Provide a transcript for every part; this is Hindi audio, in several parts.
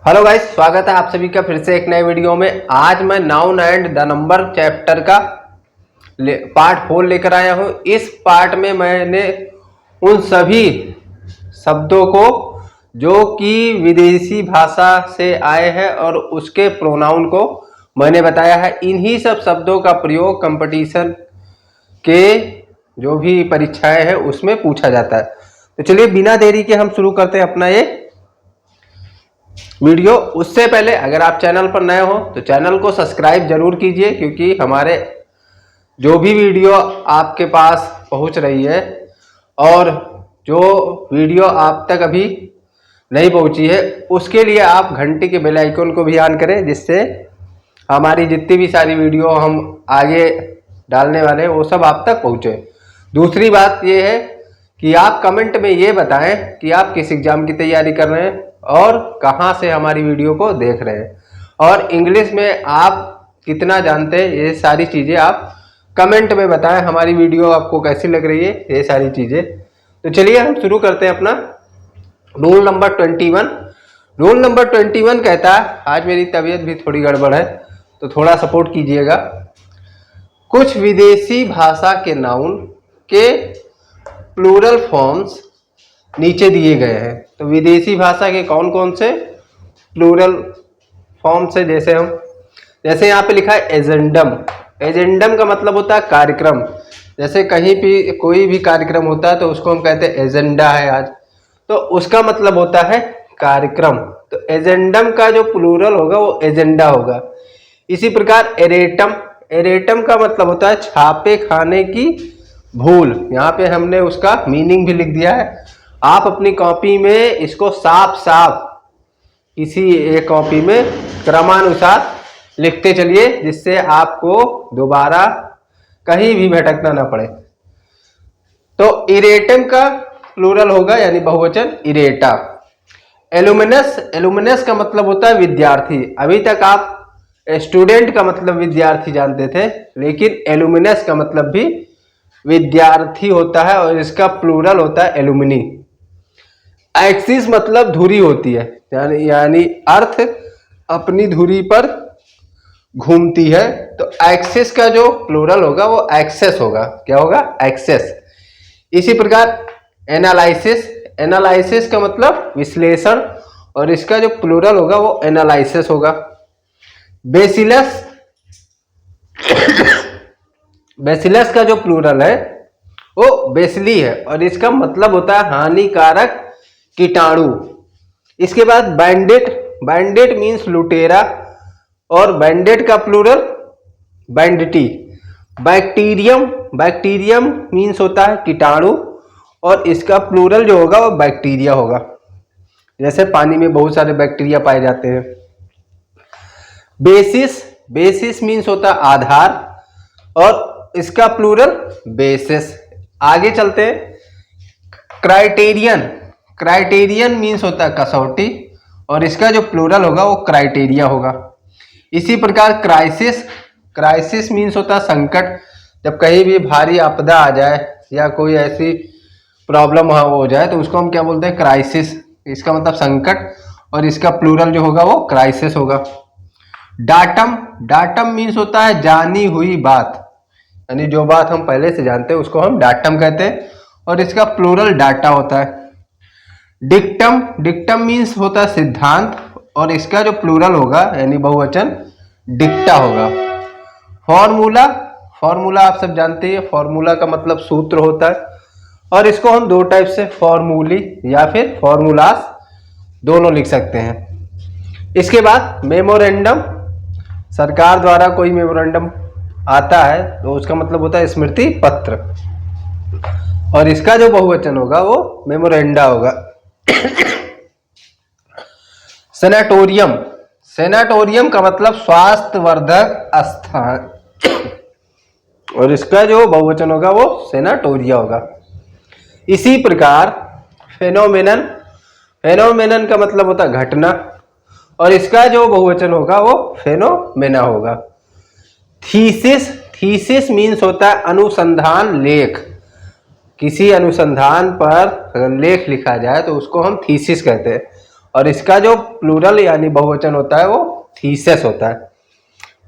हेलो गाइस, स्वागत है आप सभी का फिर से एक नए वीडियो में। आज मैं noun and the number chapter का पार्ट 4 लेकर आया हूं। इस पार्ट में मैंने उन सभी शब्दों को जो कि विदेशी भाषा से आए हैं और उसके प्रोनाउन को मैंने बताया है। इन्हीं सब शब्दों का प्रयोग कंपटीशन के जो भी परीक्षाएं हैं उसमें पूछा जाता है। तो चलिए बिना देरी के हम शुरू करते हैं अपना ये वीडियो। उससे पहले अगर आप चैनल पर नए हो तो चैनल को सब्सक्राइब जरूर कीजिए, क्योंकि हमारे जो भी वीडियो आपके पास पहुंच रही है और जो वीडियो आप तक अभी नहीं पहुंची है उसके लिए आप घंटी के बेल आइकन को भी ऑन करें, जिससे हमारी जितनी भी सारी वीडियो हम आगे डालने वाले हैं वो सब आप तक पहुंचे। दूसरी बात ये है कि आप कमेंट में ये बताएं कि आप किस एग्जाम की तैयारी कर रहे हैं और कहां से हमारी वीडियो को देख रहे हैं, और इंग्लिश में आप कितना जानते हैं, ये सारी चीज़ें आप कमेंट में बताएं। हमारी वीडियो आपको कैसी लग रही है, ये सारी चीज़ें। तो चलिए हम शुरू करते हैं अपना रूल नंबर 21। रूल नंबर 21 कहता है, आज मेरी तबीयत भी थोड़ी गड़बड़ है तो थोड़ा सपोर्ट कीजिएगा। कुछ विदेशी भाषा के नाउन के प्लूरल फॉर्म्स नीचे दिए गए हैं। तो विदेशी भाषा के कौन कौन से प्लूरल फॉर्म से, जैसे यहाँ पे लिखा है एजेंडम। एजेंडम का मतलब होता है कार्यक्रम। जैसे कहीं भी कोई भी कार्यक्रम होता है तो उसको हम कहते हैं एजेंडा है आज, तो उसका मतलब होता है कार्यक्रम। तो एजेंडम का जो प्लूरल होगा वो एजेंडा होगा। इसी प्रकार एरेटम, एरेटम का मतलब होता है छापे खाने की भूल। यहाँ पे हमने उसका मीनिंग भी लिख दिया है। आप अपनी कॉपी में इसको साफ साफ किसी एक कॉपी में क्रमानुसार लिखते चलिए, जिससे आपको दोबारा कहीं भी भटकना ना पड़े। तो इरेटम का प्लूरल होगा यानी बहुवचन इरेटा। एलुमिनस, एलुमिनस का मतलब होता है विद्यार्थी। अभी तक आप स्टूडेंट का मतलब विद्यार्थी जानते थे, लेकिन एलुमिनस का मतलब भी विद्यार्थी होता है और इसका प्लूरल होता है एलुमिनी। एक्सिस मतलब धुरी होती है, यानी अर्थ अपनी धुरी पर घूमती है। तो एक्सिस का जो प्लूरल होगा वो एक्सेस होगा। क्या होगा? एक्सेस। इसी प्रकार एनालिसिस, एनालिसिस का मतलब विश्लेषण और इसका जो प्लूरल होगा वो एनालिसिस होगा। बेसिलस, बेसिलस का जो प्लूरल है वो बेसिली है और इसका मतलब होता है हानिकारक कीटाणु। इसके बाद बैंडेट, बैंडेट मीन्स लुटेरा और बैंडेट का प्लूरल बैंडिटी। बैक्टीरियम, बैक्टीरियम मीन्स होता है कीटाणु और इसका प्लूरल जो होगा वो बैक्टीरिया होगा। जैसे पानी में बहुत सारे बैक्टीरिया पाए जाते हैं। बेसिस, बेसिस मीन्स होता है आधार और इसका प्लूरल बेसिस। आगे चलते हैं। क्राइटेरियन, क्राइटेरियन मीन्स होता है कसौटी और इसका जो प्लूरल होगा वो क्राइटेरिया होगा। इसी प्रकार क्राइसिस, क्राइसिस मीन्स होता है संकट। जब कहीं भी भारी आपदा आ जाए या कोई ऐसी प्रॉब्लम वहाँ हो जाए तो उसको हम क्या बोलते हैं? क्राइसिस। इसका मतलब संकट और इसका प्लूरल जो होगा वो क्राइसिस होगा। डाटम, डाटम मीन्स होता है जानी हुई बात, यानी जो बात हम पहले से जानते हैं उसको हम डाटम कहते हैं और इसका प्लूरल डाटा होता है। डिक्टम, डिक्टम मीन्स होता है सिद्धांत और इसका जो प्लूरल होगा यानी बहुवचन डिक्टा होगा। फॉर्मूला, फॉर्मूला आप सब जानते हैं, फॉर्मूला का मतलब सूत्र होता है और इसको हम दो टाइप से फॉर्मूली या फिर फॉर्मूलास दोनों लिख सकते हैं। इसके बाद मेमोरेंडम, सरकार द्वारा कोई मेमोरेंडम आता है तो उसका मतलब होता है स्मृति पत्र और इसका जो बहुवचन होगा वो मेमोरेंडा होगा। सेनेटोरियम, सेनेटोरियम का मतलब स्वास्थ्यवर्धक स्थान और इसका जो बहुवचन होगा वो सेनाटोरिया होगा। इसी प्रकार फेनोमेनन, फेनोमेनन का मतलब होता है घटना और इसका जो बहुवचन होगा वो फेनोमेना होगा। थीसिस, थीसिस मीन्स होता है अनुसंधान लेख। किसी अनुसंधान पर अगर लेख लिखा जाए तो उसको हम थीसिस कहते हैं और इसका जो प्लूरल यानी बहुवचन होता है वो थीसेस होता है।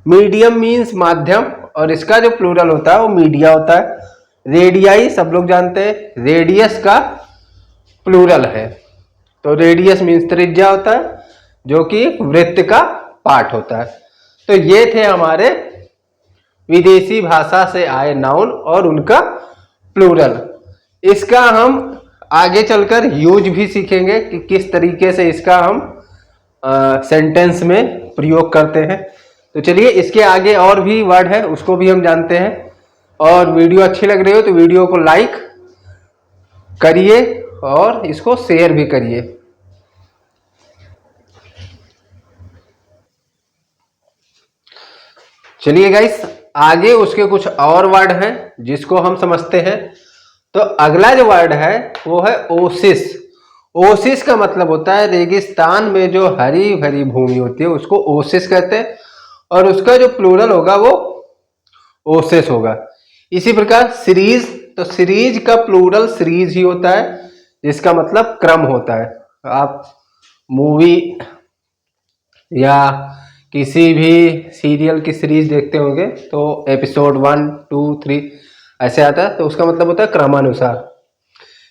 मीडियम मीन्स माध्यम, और इसका जो प्लूरल होता है वो मीडिया होता है। रेडियाई सब लोग जानते हैं, रेडियस का प्लूरल है, तो रेडियस मीन्स त्रिज्या होता है, जो कि वृत्त का पार्ट होता है। तो ये थे हमारे विदेशी भाषा से आए नाउन और उनका प्लूरल। इसका हम आगे चलकर यूज भी सीखेंगे कि किस तरीके से इसका हम सेंटेंस में प्रयोग करते हैं। तो चलिए इसके आगे और भी वर्ड है उसको भी हम जानते हैं। और वीडियो अच्छी लग रही हो तो वीडियो को लाइक करिए और इसको शेयर भी करिए। चलिए गाइस, आगे उसके कुछ और वर्ड हैं जिसको हम समझते हैं। तो अगला जो वर्ड है वो है ओसिस। ओसिस का मतलब होता है रेगिस्तान में जो हरी भरी भूमि होती है उसको ओसिस कहते हैं, और उसका जो प्लूरल होगा वो ओसेस होगा। इसी प्रकार सीरीज, तो सीरीज का प्लूरल सीरीज ही होता है, जिसका मतलब क्रम होता है। आप मूवी या किसी भी सीरियल की सीरीज देखते होंगे तो एपिसोड 1, 2, 3 ऐसे आता है, तो उसका मतलब होता है क्रमानुसार।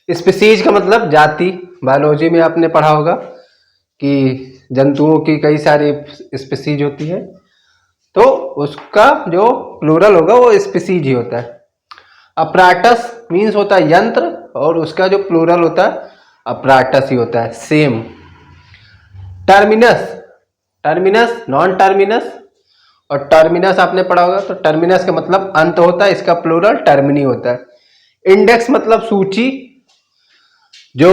स्पीसीज का मतलब जाति, बायोलॉजी में आपने पढ़ा होगा कि जंतुओं की कई सारी स्पीसीज होती है, तो उसका जो प्लूरल होगा वो स्पीसीज ही होता है। अपराटस मीन्स होता है यंत्र, और उसका जो प्लूरल होता है अपराटस ही होता है, same. Terminus, terminus non terminus, और टर्मिनस आपने पढ़ा होगा, तो टर्मिनस का मतलब अंत होता है, इसका प्लूरल टर्मिनी होता है। इंडेक्स मतलब सूची, जो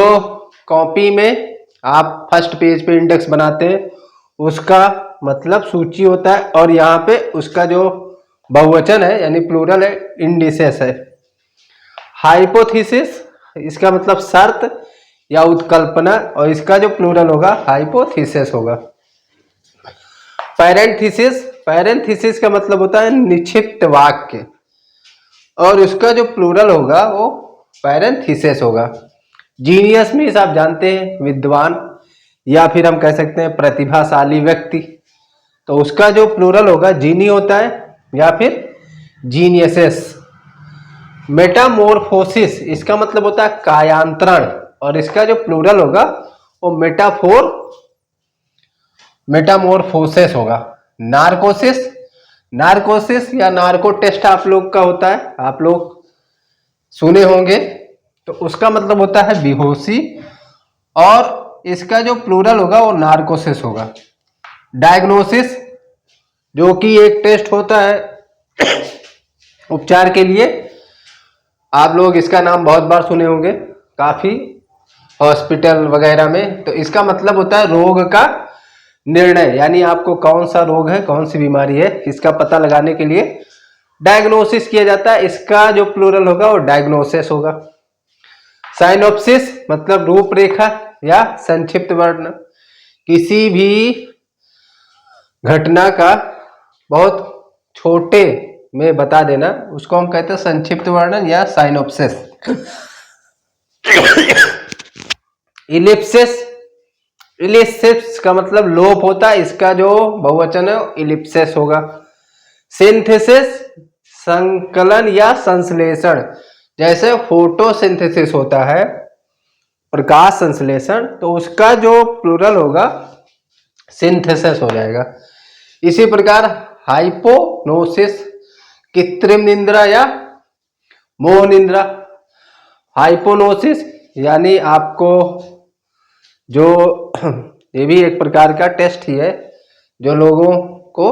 कॉपी में आप फर्स्ट पेज पे इंडेक्स बनाते हैं उसका मतलब सूची होता है, और यहाँ पे उसका जो बहुवचन है यानी प्लूरल है इंडिसेस है। हाइपोथेसिस, इसका मतलब शर्त या उत्कल्पना, और इसका जो प्लूरल होगा हाइपोथेसिस होगा। पैरेंथेसिस, पैरेंथेसिस का मतलब होता है निक्षिप्त वाक्य, और उसका जो प्लूरल होगा वो पैरेंथेसिस होगा। जीनियस मीन्स आप जानते हैं विद्वान, या फिर हम कह सकते हैं प्रतिभाशाली व्यक्ति, तो उसका जो प्लूरल होगा जीनी होता है या फिर जीनियसेस। मेटामोर्फोसिस, इसका मतलब होता है कायांतरण, और इसका जो प्लूरल होगा वो मेटामोर्फोसिस होगा। नार्कोसिस, नार्कोसिस या नार्को टेस्ट आप लोग का होता है, आप लोग सुने होंगे, तो उसका मतलब होता है बेहोशी, और इसका जो प्लूरल होगा वो नार्कोसिस होगा। डायग्नोसिस, जो कि एक टेस्ट होता है उपचार के लिए, आप लोग इसका नाम बहुत बार सुने होंगे काफी हॉस्पिटल वगैरह में, तो इसका मतलब होता है रोग का निर्णय, यानी आपको कौन सा रोग है, कौन सी बीमारी है, इसका पता लगाने के लिए डायग्नोसिस किया जाता है। इसका जो प्लूरल होगा वो डायग्नोसिस होगा। साइनोप्सिस मतलब रूपरेखा या संक्षिप्त वर्णन, किसी भी घटना का बहुत छोटे में बता देना, उसको हम कहते हैं संक्षिप्त वर्णन या साइनोप्सिस। इलिप्सिस, इलिप्सिस का मतलब लोप होता है, इसका जो बहुवचन है इलिप्सिस होगा। सिंथेसिस संकलन या संश्लेषण, जैसे फोटोसिंथेसिस होता है प्रकाश संश्लेषण, तो उसका जो प्लूरल होगा सिंथेसिस हो जाएगा। इसी प्रकार हाइपोनोसिस कृत्रिम निद्रा या मोह निद्रा। हाइपोनोसिस यानी आपको जो ये भी एक प्रकार का टेस्ट ही है, जो लोगों को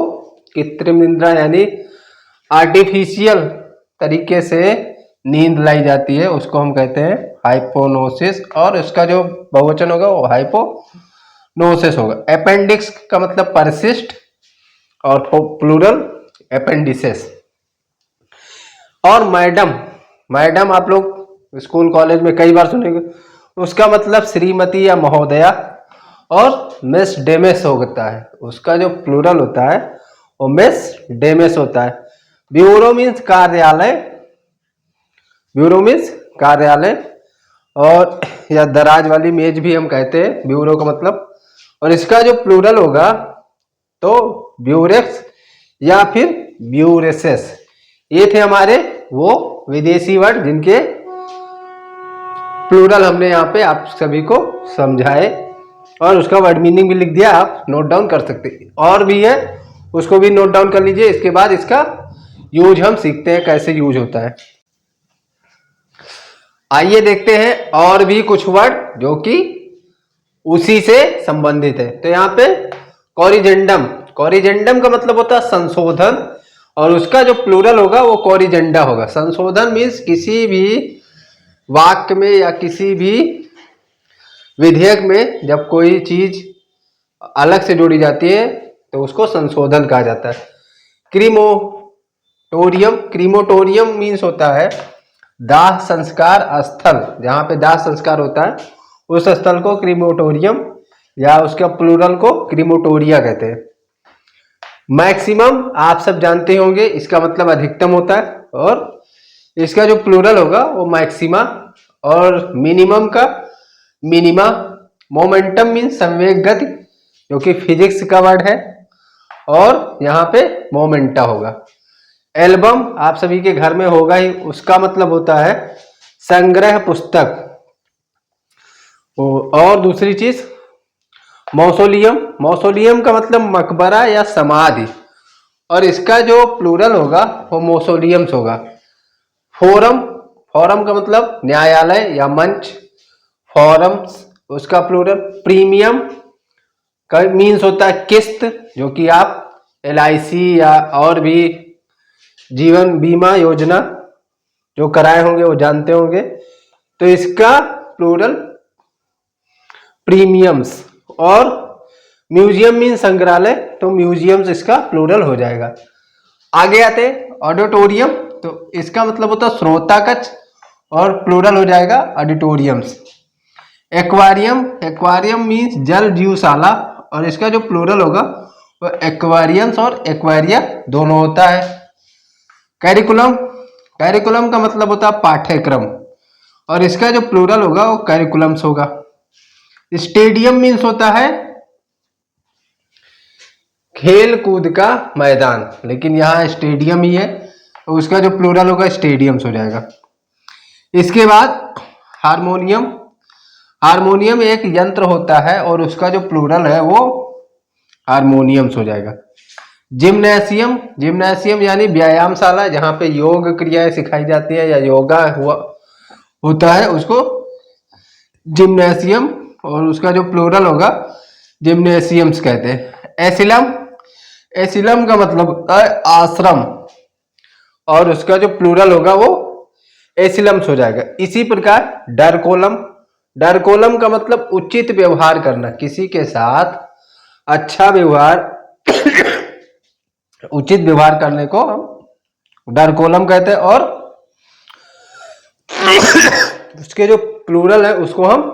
कृत्रिम निद्रा यानी आर्टिफिशियल तरीके से नींद लाई जाती है, उसको हम कहते हैं हाइपोनोसिस, और इसका जो बहुवचन होगा वो हाइपोनोसिस होगा। अपेंडिक्स का मतलब परसिस्ट, और प्लूरल अपेंडिसेस। और मैडम, मैडम आप लोग स्कूल कॉलेज में कई बार सुनेंगे, उसका मतलब श्रीमती या महोदया, और मिस डेमेस होता है, उसका जो प्लूरल होता है वो मिस डेमेस होता है। ब्यूरो मीन्स कार्यालय, ब्यूरो मीन्स कार्यालय, और या दराज वाली मेज भी हम कहते हैं, ब्यूरो का मतलब और इसका जो प्लूरल होगा तो ब्यूरेक्स या फिर ब्यूरेसेस। ये थे हमारे वो विदेशी वर्ड जिनके प्लूरल हमने यहाँ पे आप सभी को समझाए और उसका वर्ड मीनिंग भी लिख दिया, आप नोट डाउन कर सकते हैं। और भी है उसको भी नोट डाउन कर लीजिए। इसके बाद इसका यूज हम सीखते हैं कैसे यूज होता है। आइए देखते हैं और भी कुछ वर्ड जो कि उसी से संबंधित है। तो यहाँ पे कॉरिजेंडम, कॉरिजेंडम का मतलब होता है संशोधन और उसका जो प्लूरल होगा वो कॉरिजेंडा होगा। संशोधन मीन्स किसी भी वाक्य में या किसी भी विधेयक में जब कोई चीज अलग से जोड़ी जाती है तो उसको संशोधन कहा जाता है। क्रीमोटोरियम, क्रीमोटोरियम मीन्स होता है दाह संस्कार स्थल। जहां पे दाह संस्कार होता है उस स्थल को क्रीमोटोरियम या उसका प्लूरल को क्रीमोटोरिया कहते हैं। मैक्सिमम आप सब जानते होंगे, इसका मतलब अधिकतम होता है और इसका जो प्लूरल होगा वो मैक्सिमा। और मिनिमम का मिनिमा। मोमेंटम मीन्स संवेग गति जो कि फिजिक्स का वर्ड है और यहाँ पे मोमेंटा होगा। एल्बम आप सभी के घर में होगा ही, उसका मतलब होता है संग्रह पुस्तक। और दूसरी चीज मौसोलियम, मौसोलियम का मतलब मकबरा या समाधि और इसका जो प्लूरल होगा वो मौसोलियम्स होगा। फोरम, फोरम का मतलब न्यायालय या मंच, फोरम्स उसका प्लूरल। प्रीमियम का मीन्स होता है किस्त, जो कि आप LIC या और भी जीवन बीमा योजना जो कराए होंगे वो जानते होंगे, तो इसका प्लूरल प्रीमियम्स। और म्यूजियम मीन संग्रहालय, तो म्यूजियम्स इसका प्लूरल हो जाएगा। आगे आते ऑडिटोरियम, तो इसका मतलब होता है श्रोता कक्ष और प्लूरल हो जाएगा ऑडिटोरियम्स। एक्वारियम, एक्वारियम मीन्स जल जीवशाला और इसका जो प्लूरल होगा वो एक्वारियम्स और एक्वारिया दोनों होता है। कैरिकुलम, कैरिकुलम का मतलब होता है पाठ्यक्रम और इसका जो प्लूरल होगा वो कैरिकुलम्स होगा। स्टेडियम मीन्स होता है खेल कूद का मैदान, लेकिन यहाँ स्टेडियम ही है तो उसका जो प्लूरल होगा स्टेडियम्स हो जाएगा। इसके बाद हारमोनियम, हारमोनियम एक यंत्र होता है और उसका जो प्लूरल है वो हारमोनियम्स हो जाएगा। जिम्नेशियम, जिम्नेशियम यानी व्यायामशाला जहाँ पे योग क्रियाएं सिखाई जाती है या योगा हुआ होता है उसको जिम्नेशियम और उसका जो प्लूरल होगा जिम्नेशियम्स कहते हैं। एसिलम, एसिलम का मतलब होता है आश्रम और उसका जो प्लूरल होगा वो एसिलम्स हो जाएगा। इसी प्रकार डरकोलम, डरकोलम का मतलब उचित व्यवहार करना, किसी के साथ अच्छा व्यवहार उचित व्यवहार करने को हम डरकोलम कहते हैं और उसके जो प्लूरल है उसको हम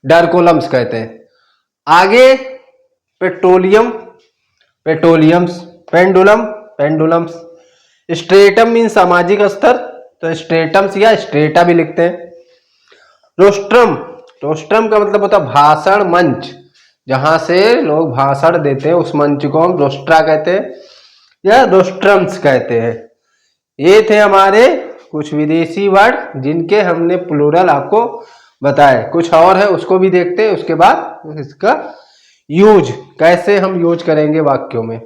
डरकोलम्स कहते हैं। आगे petroleum, petroleums. Pendulum, pendulums. Stratum mean सामाजिक स्तर, तो स्ट्रेटम्स या स्ट्रेटा भी लिखते हैं। रोस्ट्रम, रोस्ट्रम का मतलब होता है भाषण मंच, जहां से लोग भाषण देते हैं उस मंच को हम रोस्ट्रा कहते हैं या रोस्ट्रम्स कहते हैं। ये थे हमारे कुछ विदेशी वर्ड जिनके हमने प्लूरल आपको बताए। कुछ और है उसको भी देखते हैं, उसके बाद इसका यूज कैसे हम यूज करेंगे वाक्यों में।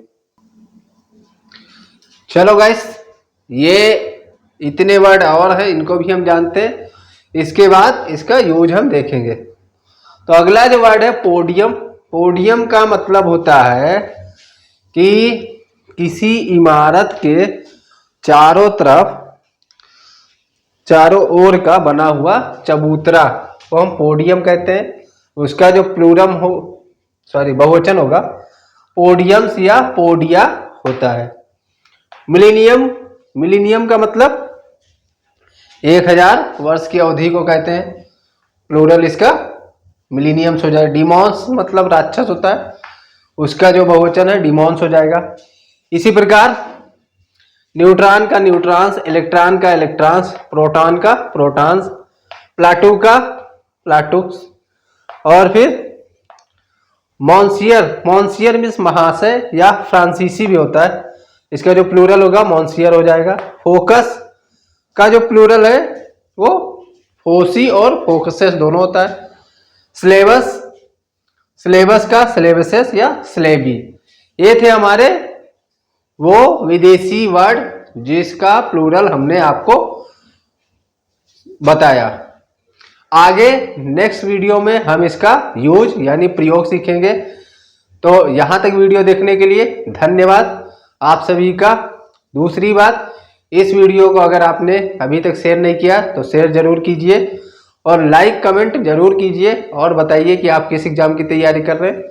चलो गाइस, ये इतने वर्ड और है इनको भी हम जानते हैं, इसके बाद इसका यूज हम देखेंगे। तो अगला जो वर्ड है पोडियम, पोडियम का मतलब होता है कि किसी इमारत के चारों तरफ चारों ओर का बना हुआ चबूतरा को हम पोडियम कहते हैं। उसका जो प्लूरम हो बहुवचन होगा पोडियम्स या पोडिया होता है। मिलेनियम, मिलेनियम का मतलब 1000 वर्ष की अवधि को कहते हैं, प्लूरल इसका मिलेनियम्स हो जाएगा। डिमॉन्स मतलब राक्षस होता है, उसका जो बहुवचन है डिमॉन्स हो जाएगा। इसी प्रकार न्यूट्रॉन का न्यूट्रॉन्स, इलेक्ट्रॉन का इलेक्ट्रॉन्स, प्रोटॉन का प्रोटॉन्स, प्लाटू का प्लाटूक्स और फिर मॉन्सियर, मॉन्सियर मीन्स महाशय या फ्रांसीसी भी होता है, इसका जो प्लूरल होगा मॉन्सियर हो जाएगा। फोकस का जो प्लूरल है वो फोसी और फोकसेस दोनों होता है। सिलेबस, सिलेबस का सिलेबसेस या सिलेबी। ये थे हमारे वो विदेशी वर्ड जिसका प्लूरल हमने आपको बताया। आगे नेक्स्ट वीडियो में हम इसका यूज यानी प्रयोग सीखेंगे। तो यहां तक वीडियो देखने के लिए धन्यवाद आप सभी का। दूसरी बात, इस वीडियो को अगर आपने अभी तक शेयर नहीं किया तो शेयर जरूर कीजिए और लाइक कमेंट जरूर कीजिए और बताइए कि आप किस एग्जाम की तैयारी कर रहे हैं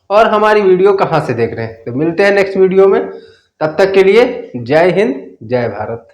और हमारी वीडियो कहाँ से देख रहे हैं। तो मिलते हैं नेक्स्ट वीडियो में, तब तक के लिए जय हिंद जय भारत।